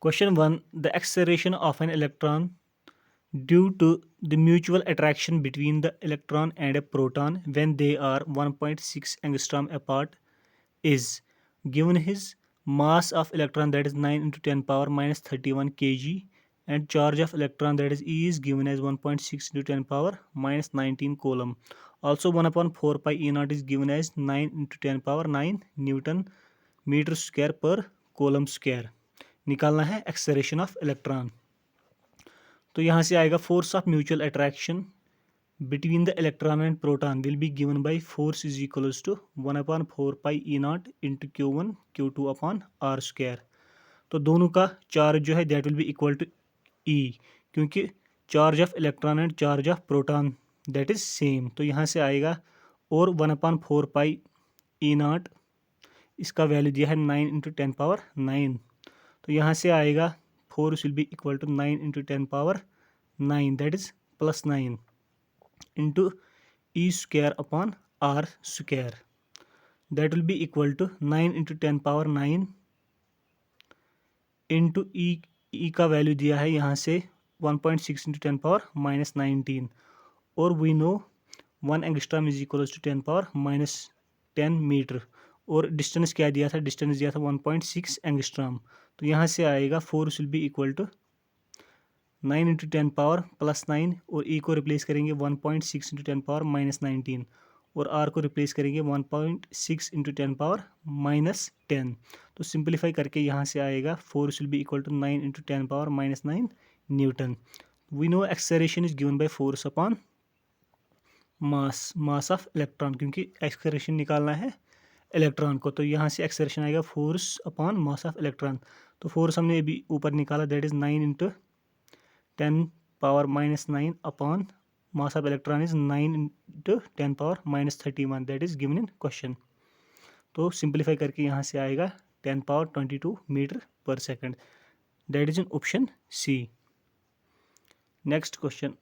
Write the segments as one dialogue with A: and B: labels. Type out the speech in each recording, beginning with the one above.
A: Question 1. The acceleration of an electron due to the mutual attraction between the electron and a proton when they are 1.6 angstrom apart is given his mass of electron, that is 9 into 10 power minus 31 kg, and charge of electron, that is E, is given as 1.6 into 10 power minus 19 coulomb. Also 1 upon 4 pi E naught is given as 9 into 10 power 9 Newton metre square पर kolam square. निकालना है acceleration of electron. तो यहाँ से आएगा force of mutual attraction between the electron and proton will be given by force is equals to 1 upon 4 pi E naught into Q1 Q2 upon R square। तो दोनों का charge जो है that will be equal to E, क्योंकि charge of electron and charge of proton that is same. तो यहाँ से आएगा और 1 upon 4 pi E naught, इसका वैल्यू दिया है 9 इंटू 10 पावर 9। तो यहाँ से आएगा force will be equal to 9 into 10 power 9 that is plus 9 into E square upon R square, that will be equal to 9 into 10 power 9 into E का value दिया है यहाँ से 1.6 into 10 power minus 19, और we know 1 angstrom is equals to 10 power minus 10 metre, और distance क्या दिया था, डिस्टेंस दिया था 1.6 एंगस्ट्रॉम। तो यहाँ से आएगा force will be equal to 9 into 10 power plus 9, और E को रिप्लेस करेंगे 1.6 इंटू 10 पावर माइनस 19, और R को रिप्लेस करेंगे 1.6 इंटू 10 पावर माइनस 10। तो सिंप्लीफाई करके यहाँ से आएगा force will be equal to 9 into 10 power minus 9 newton. We know acceleration is given by force upon mass of electron, क्योंकि एक्सेलरेशन निकालना है इलेक्ट्रॉन को। तो यहाँ से एक्सेलरेशन आएगा force upon mass of electron. तो फोर्स हमने अभी ऊपर निकाला that is 9 into 10 power minus 9 upon mass of electron is 9 into 10 power minus 31, that is given in question। तो सिंप्लीफाई करके यहाँ से आएगा 10 power 22 metre per second, that is in option C. Next question,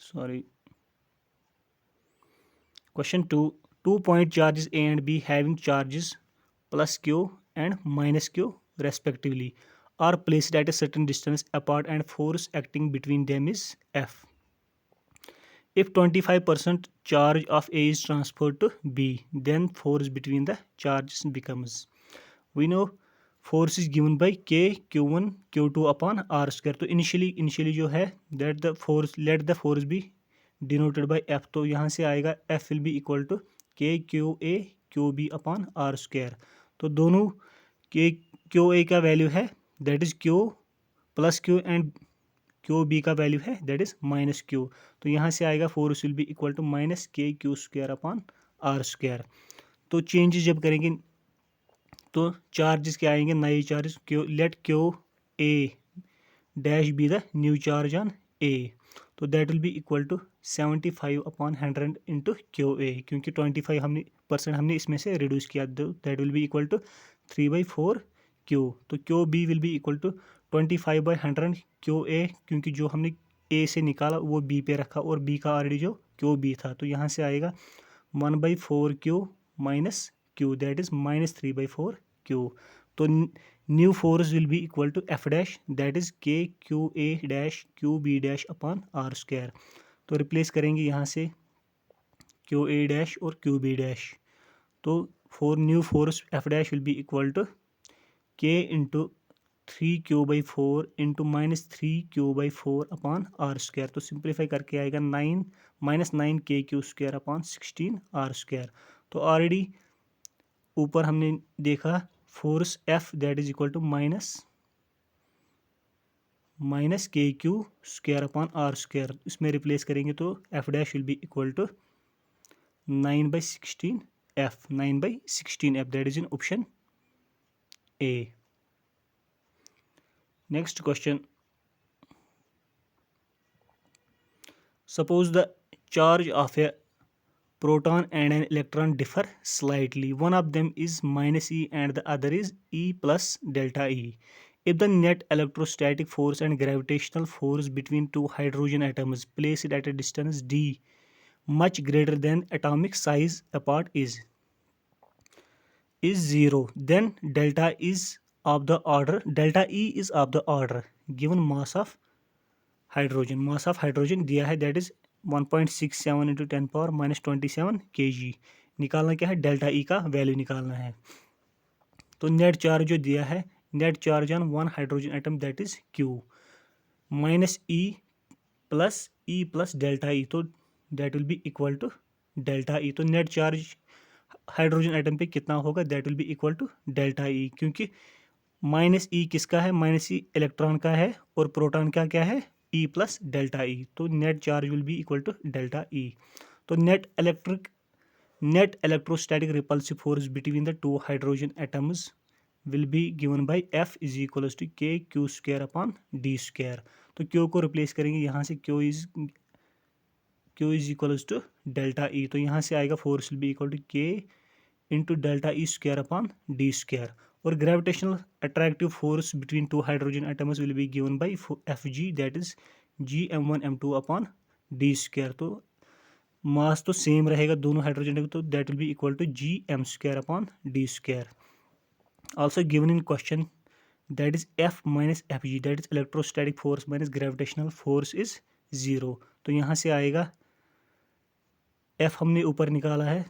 A: sorry, question 2। 2 point charges A and B having charges plus Q and minus Q respectively are placed at a certain distance apart and force acting between them is F. If 25% charge of A is transferred to B, then force between the charges becomes, we know force is given by K Q1 Q2 upon R square। तो initially जो है that the force, let the force be denoted by F। तो यहाँ से आएगा F will be equal to K QA QB upon R square। तो दोनों K QA का वैल्यू है that is Q plus Q, and QB का value है दैट इज माइनस Q। तो यहाँ से आएगा force will be equal to minus KQ square upon R square. तो चेंजेस जब करेंगे तो चार्जेस क्या आएंगे, नए charges. Let QA dash be the new charge on A, तो that will be equal to 75 upon 100 into QA, क्योंकि 25% हमने इसमें से रिड्यूस किया, that will be equal to 3/4 Q। तो QB will be equal to 25/100 QA, क्योंकि जो हमने A से निकाला वो B पे रखा, और B का ऑलरेडी जो QB था। तो यहाँ से आएगा 1/4 Q minus Q, that is minus 3/4 Q। तो new force will be equal to F dash, that is KQA dash QB dash upon R square. तो रिप्लेस करेंगे यहाँ से QA डैश और QB डैश। तो new force F dash will be equal to K into 3Q/4 into minus 3Q/4 upon R square. तो simplify करके आएगा 9 minus 9 KQ square upon 16 R square. तो ऑलरेडी ऊपर हमने देखा force F that is equal to minus KQ square upon R square. इसमें replace करेंगे तो F dash will be equal to 9/16 F, 9/16 F, that is in option A। Next question. Suppose the charge of a proton and an electron differ slightly. One of them is minus E and the other is E plus delta E. If the net electrostatic force and gravitational force between two hydrogen atoms placed at a distance d much greater than atomic size apart is, is 0, then delta E is of the order given mass of hydrogen दिया है that is 1.67 into 10⁻27 kg। निकालना क्या है, delta E का value निकालना है। तो net charge जो दिया है, net charge on one hydrogen atom that is Q minus E plus delta E, तो that will be equal to delta E. तो नेट चार्ज हाइड्रोजन एटम पे कितना होगा, that will be equal to delta E, क्योंकि minus ई किसका है, minus ई electron का है और प्रोटॉन का क्या है, ई प्लस डेल्टा ई। तो net charge will be equal to delta E. तो net electrostatic repulsive force between the two hydrogen atoms will be given by F is equals to k q square upon d square। तो q को replace करेंगे यहाँ से, q is equals to delta E. तो यहाँ से आएगा force will be equal to k into delta E square upon D square. और gravitational attractive force between two hydrogen atoms will be given by F G that is Gm1m2 upon D square. तो mass तो same रहेगा दोनों hydrogen, तो that will be equal to Gm square upon D square. Also given in question that is F माइनस F G that is electrostatic force minus gravitational force is 0। तो यहाँ से आएगा F हमने ऊपर निकाला है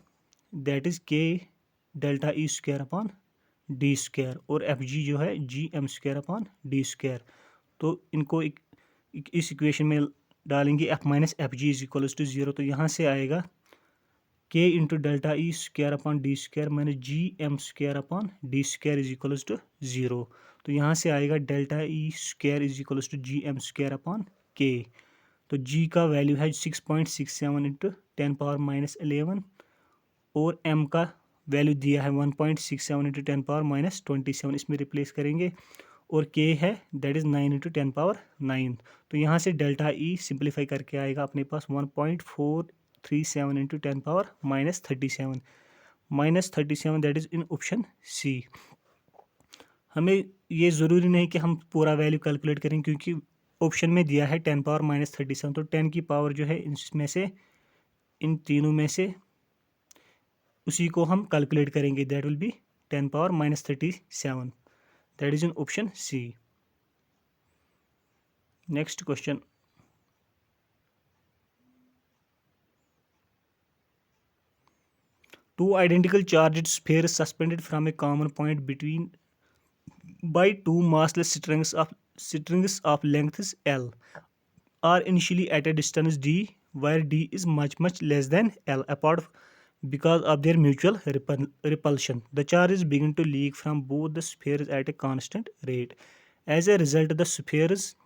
A: that is K delta E square upon D square, और एफ जी जो है Gm square upon D square. तो इनको इस इक्वेशन में डालेंगे F माइनस F G is equals to 0। तो यहाँ से आएगा K into delta E square upon D square minus Gm square upon D square is equals to 0। तो यहाँ से आएगा delta E square is equals to Gm square upon K। तो G का वैल्यू है 6.67 इंटू 10⁻11 और M का value दिया है 1.67 इंटू 10⁻27, इसमें रिप्लेस करेंगे। और K है दैट इज 9 इंटू 10⁻9। तो यहाँ से डेल्टा ई सिंप्लीफाई करके आएगा अपने पास 1.437 into 10⁻37 that is in option C. हमें ये ज़रूरी नहीं कि हम पूरा वैल्यू कैलकुलेट करें, क्योंकि ऑप्शन में दिया है 10⁻37। तो 10 की पावर जो है इसमें से, इन तीनों में से उसी को हम कैलकुलेट करेंगे, that will be 10⁻37 that is in option C. Next question, two identical charged spheres suspended from a common point between by two massless strings of lengths L are initially at a distance d where d is much less than L apart because of their mutual repulsion. The charges begin to leak from both the spheres at a constant rate. As a result, the spheres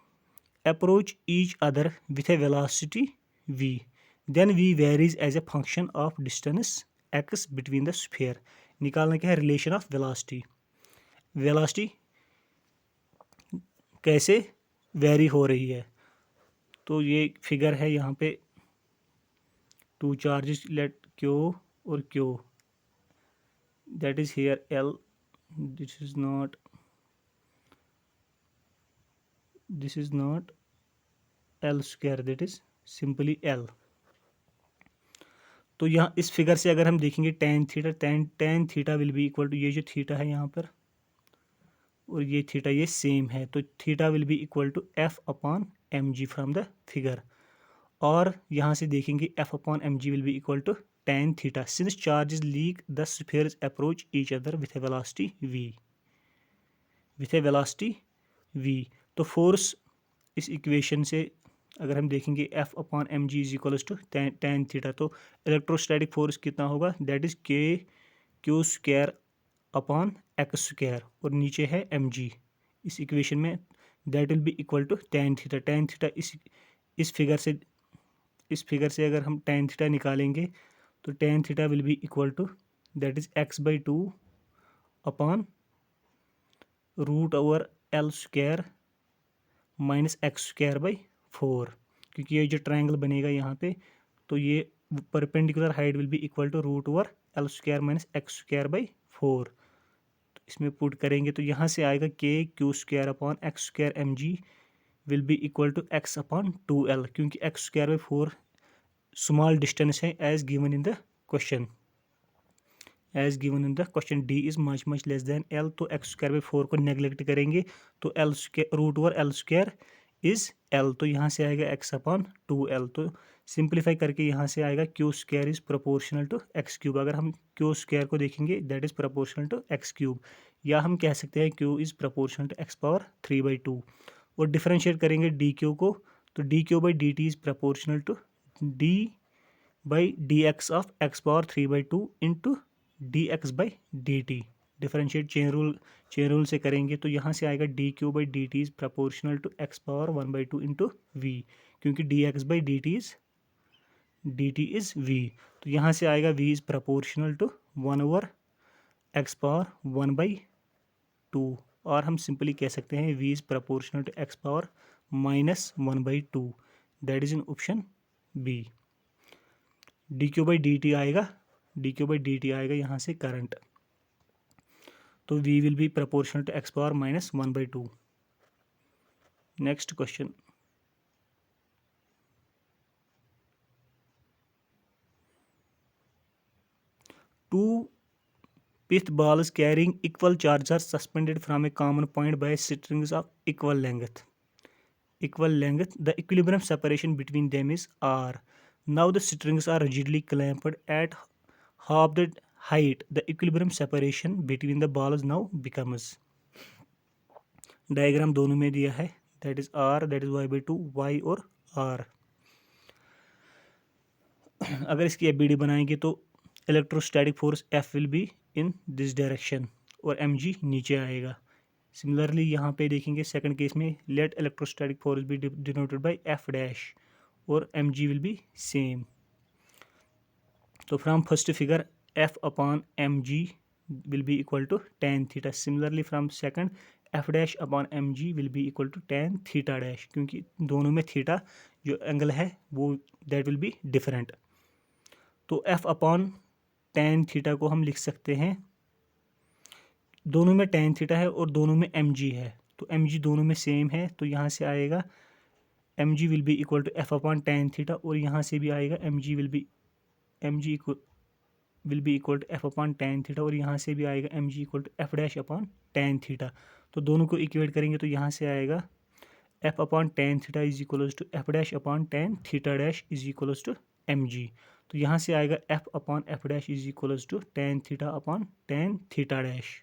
A: approach each other with a velocity v. Then v varies as a function of distance x between the sphere. निकालना क्या है, relation of velocity कैसे vary हो रही है। तो ये figure है, यहाँ पे टू चार्जेस लेट क्यू और Q that is here L, this is not L square, that is simply L। तो यहाँ इस फिगर से अगर हम देखेंगे tan theta will be equal to, ये जो थीटा है यहाँ पर और ये थीटा ये सेम है, तो theta will be equal to F upon M G from the figure. और यहाँ से देखेंगे F upon M G will be equal to tan theta since charges leak the spheres approach each other with a velocity v। तो force इस equation से अगर हम देखेंगे F upon M G is equals to tan theta, तो electrostatic force कितना होगा, that is K Q square upon X square और नीचे है एम जी इस इक्वेशन में, that will be equal to tan theta. इस फिगर से अगर हम टेन थीटा निकालेंगे तो tan theta will be equal to that is x/2 upon root over L square minus X square by 4, क्योंकि ये जो ट्रायंगल बनेगा यहाँ पे, तो ये perpendicular height will be equal to root over L square minus X square by 4। तो इसमें पुट करेंगे तो यहाँ से आएगा K Q square upon X square M G will be equal to x upon 2L, क्योंकि X square by 4 small distance है as given in the question. As given in the question. D is much less than L, तो X square by 4 को neglect करेंगे तो L square root over L square is L, तो यहाँ से आएगा X upon 2 L. तो simplify करके यहाँ से आएगा Q square is proportional to X cube. अगर हम क्यू स्क्वायर को देखेंगे that is proportional to X cube, या हम कह सकते हैं Q is proportional to X power 3/2। और डिफरेंशिएट करेंगे डी क्यू को, तो D Q by D T is proportional to D by D X of X power 3/2 into D X by D T. Differentiate chain rule से करेंगे तो यहाँ से आएगा D Q by D T is proportional to X power 1/2 into V, क्योंकि D X by D T is V. तो यहाँ से आएगा V is proportional to 1/x power 1/2, और हम सिंपली कह सकते हैं V is proportional to X power -1/2, that is in option B. D Q by D T आएगा, D Q by D T आएगा यहाँ से करंट, तो V will be proportional to X power -1/2। Next question, two pith balls carrying equal charge are suspended from a common point by strings of equal length. The equilibrium separation between them is r. Now the strings are rigidly clamped at half the height. The equilibrium separation between the balls now becomes, diagram दोनों में दिया है, that is r, that is y/2, y और r। अगर इसकी एबीडी बनाएंगे तो electrostatic force F will be in this direction और mg नीचे आएगा। सिमिलरली यहाँ पे देखेंगे सेकंड केस में, let electrostatic force be denoted by F dash और mg विल बी सेम। तो from first figure F upon mg will be equal to tan theta. Similarly from second F dash upon mg will be equal to tan theta dash, क्योंकि दोनों में theta जो angle है वो that will be different. तो F upon tan theta को हम लिख सकते हैं, दोनों में tan थीटा है और दोनों में mg है, तो mg दोनों में सेम है, तो यहाँ से आएगा mg will be equal to F upon tan theta, और यहाँ से भी आएगा mg will be equal to F upon tan theta, और यहाँ से भी आएगा mg equal to F dash upon tan theta. तो दोनों को इक्वेट करेंगे तो यहाँ से आएगा F upon tan theta is equals to F dash upon tan theta dash is equals to mg। तो यहाँ से आएगा F upon F dash is equals to tan theta upon tan theta dash.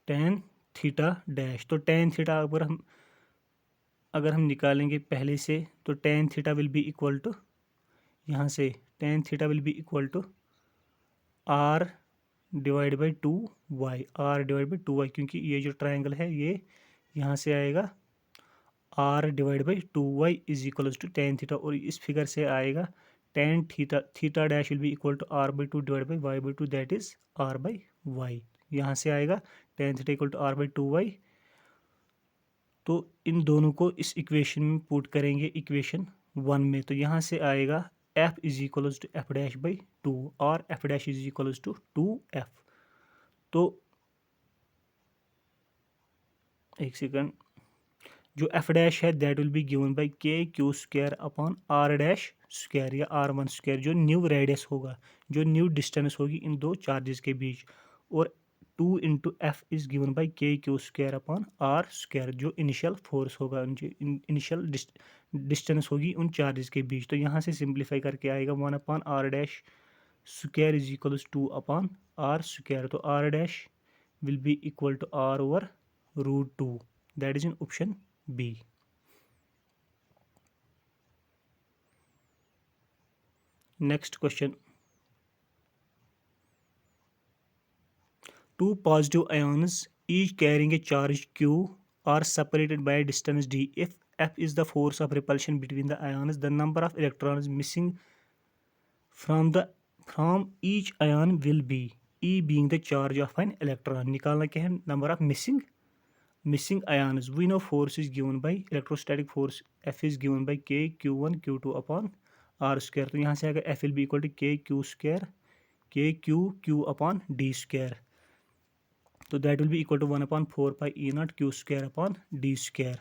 A: tan theta dash, तो tan theta अगर हम निकालेंगे पहले से तो tan theta will be equal to, यहाँ से tan theta will be equal to r divide by 2y, क्योंकि ये जो ट्रायंगल है ये यहाँ से आएगा r divide by 2y is equals to tan theta, और इस फिगर से आएगा tan theta dash will be equal to r/2 divide by y/2, that is r/y। यहाँ से आएगा tan theta equal to r/2y। तो इन दोनों को इस इक्वेशन में पुट करेंगे इक्वेशन 1 में, तो यहाँ से आएगा f is equals to F dash by 2 और F dash is equals to 2f। तो एक सेकंड, जो F डैश है that will be given by KQ square upon R dash square या R1 स्क्वायर, जो न्यू रेडियस होगा, जो new distance होगी इन दो चार्जेस के बीच, और 2 into F is given by KQ square upon R square, जो इनिशियल फोर्स होगा, इनिशियल डिस्टेंस होगी उन चार्जेस के बीच। तो यहाँ से सिंप्लीफाई करके आएगा 1 upon R dash square is equals 2 upon R square, तो R dash will be equal to R over √2, that is in option B। Next question, two positive ions each carrying a charge q are separated by a distance d. If F is the force of repulsion between the ions, the number of electrons missing from each ion will be, E being the charge of an electron। निकालना क्या है, number of missing ions। We know force is given by electrostatic force F is given by K Q1 Q2 upon R square। तो यहाँ से आएगा F will be equal to K Q square K Q upon D square, तो that will be equal to 1 upon 4 pi E0 Q square upon D square,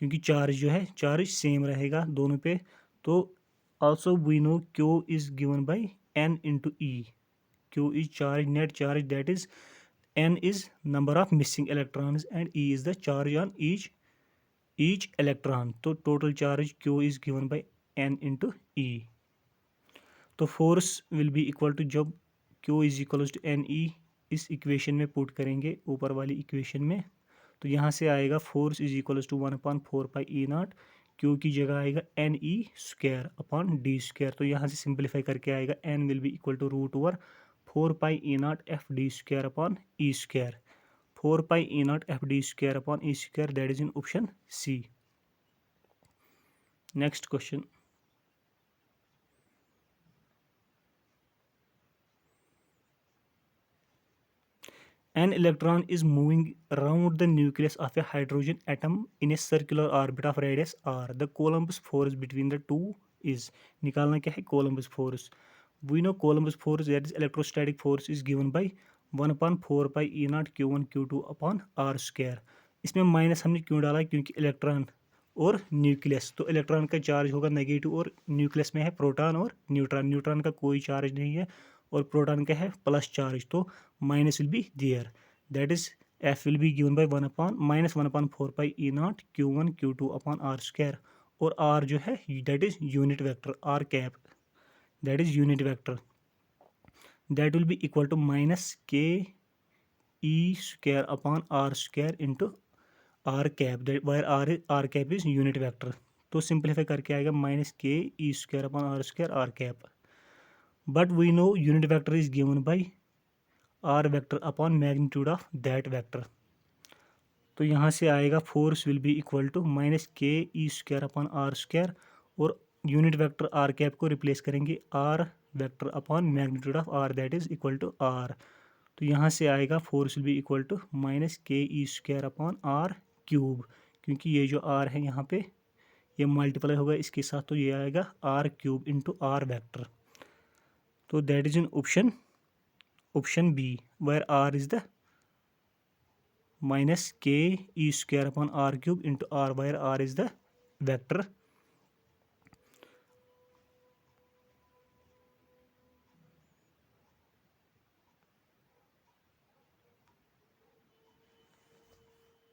A: क्योंकि charge जो है charge same रहेगा दोनों पे। तो also we know Q is given by N into E. Q is charge, net charge, that is n is number of missing electrons and e is the charge on each electron. तो total charge q is given by n into e. तो force will be equal to, जब q is equal to N E इस equation में put करेंगे ऊपर वाली equation में, तो यहाँ से आएगा force is equal to 1/4π E0। Q की जगह आएगा N E square upon D square. तो यहाँ से सिंप्लीफाई करके आएगा N will be equal to √4πE0 FD² upon E square. 4πE0 FD² upon E square, that is in option C. Next question, an electron is moving around the nucleus of a hydrogen atom in a circular orbit of radius r. The Coulomb force between the two is, निकालना क्या है Coulomb force। We know Coulomb force, that is electrostatic force, is given by 1/4πE0 Q1 Q2 upon r square. इसमें minus हमने क्यों डाला, क्योंकि electron और nucleus, तो इलेक्ट्रॉन का चार्ज होगा नेगेटिव और न्यूक्लियस में है प्रोटॉन और न्यूट्रॉन। न्यूट्रॉन का कोई चार्ज नहीं है और प्रोटॉन का है प्लस चार्ज, तो minus will be there, that is F will be given by -1/4πE0 Q1 Q2 upon r square. और r जो है that is unit vector, r cap that is unit vector, that will be equal to -KE² upon r square into r cap, where r cap is unit vector. तो simplify करके आएगा -KE² upon r square r cap. But we know unit vector is given by r vector upon magnitude of that vector. तो यहाँ से आएगा force will be equal to -KE² upon r square, और unit vector r cap को replace करेंगे r vector upon magnitude of r, that is equal to r। तो यहाँ से आएगा force will be equal to -KE² upon r cube, क्योंकि ये जो r है यहाँ पे ये मल्टीप्लाई होगा इसके साथ, तो ये आएगा r cube into r vector. तो that is in option B, where r is the -KE² upon r cube into r, where r is the vector